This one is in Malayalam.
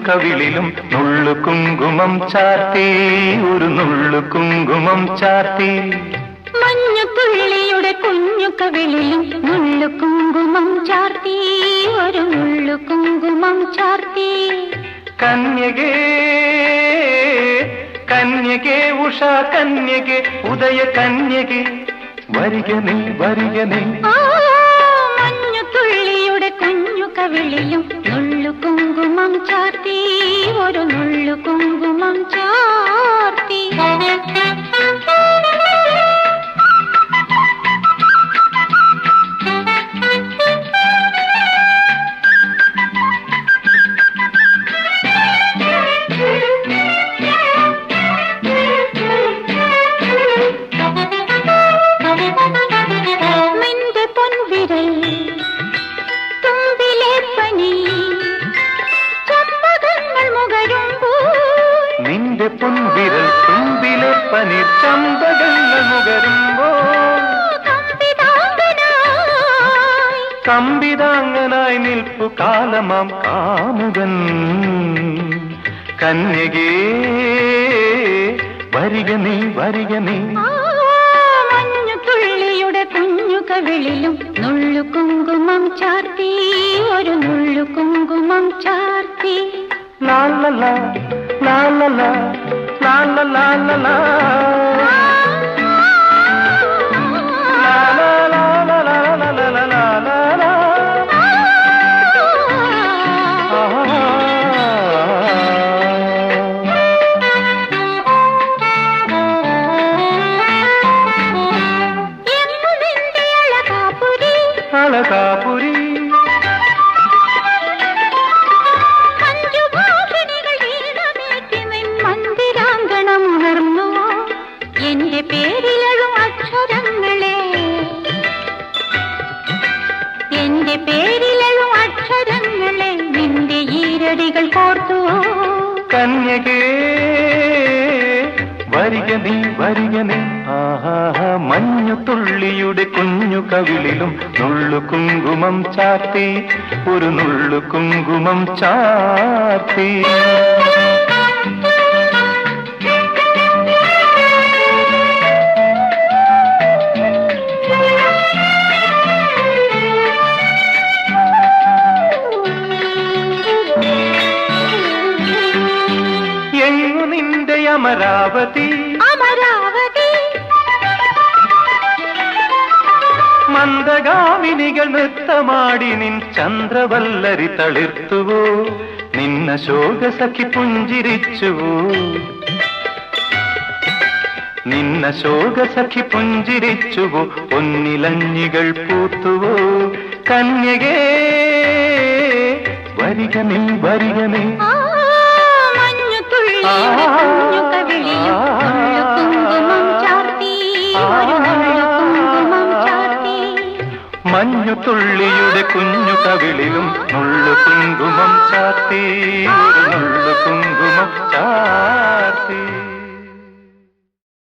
കവിളിലും നുള്ളു കുങ്കുമം ചാർത്തി ഒരു നുള്ളു കുങ്കുമം ചാർത്തി മഞ്ഞുതുള്ളിയുടെ കുഞ്ഞു കവിളിലും നുള്ളു കുങ്കുമം ചാർത്തി ഒരു നുള്ളു കുങ്കുമം ചാർത്തി കന്യകേ കന്യകേ ഉഷാ കന്യകേ ഉദയ കന്യകേ വരികനേ വരികനേ മഞ്ഞുതുള്ളിയുടെ കുഞ്ഞു കവിളിലും നുള്ളു കുങ്കുമം ചാർത്തി ഒരു നുള്ളു കുങ്കുമം ചാർത്തി നിന്റെ പൊൻവിരൽ തുമ്പിലെ പനിർ ചമ്പകങ്ങൾ മുകരുമ്പോൾ കമ്പിതാങ്ങനായി നിൽപ്പു കാലമാം കാമുകൻ കന്യകേ വരികനേ വരികനേ മഞ്ഞുതുള്ളിയുടെ കുഞ്ഞു കവിളിലും നുള്ളു കുങ്കുമം ചാർത്തി ഒരു നുള്ളു കുങ്കുമം ചാർത്തി ലാലല ലാലല ലാലല ലാലല അളകാപുരി എന്റെ പേരിലും അക്ഷരങ്ങളെ എന്റെ പേരിലും അക്ഷരങ്ങളെ നിന്റെ ഈരടികൾ കോർത്തുവോ കന്യകേ വരികനേ വരികനേ ആഹാ മഞ്ഞുതുള്ളിയുടെ കുഞ്ഞു കവിളിലും നുള്ളു കുങ്കുമം ചാർത്തി ഒരു നുള്ളു കുങ്കുമം ചാർത്തി എങ്ങു നിന്റെ അമരാവതി അമരാവതി മന്ദഗാമിനികൾ നൃത്തമാടി നിൻ ചന്ദ്രവല്ലരി തളിർത്തുവോ നിന്ന ശോകസഖി പുഞ്ചിരിച്ചുവോ നിന്ന ശോകസഖി പുഞ്ചിരിച്ചുവോ പൊന്നിലഞ്ഞികൾ പൂത്തുവോ കന്യകേ വരികനേ വരികനേ കുഞ്ഞു കവിളിലും നുള്ളു കുങ്കുമം ചാർത്തി ഒരു നുള്ളു കുങ്കുമം ചാർത്തി മഞ്ഞുതുള്ളിയുടെ കുഞ്ഞു കവിളിലും നുള്ളു കുങ്കുമം ചാർത്തി ഒരു നുള്ളു കുങ്കുമം ചാർത്തി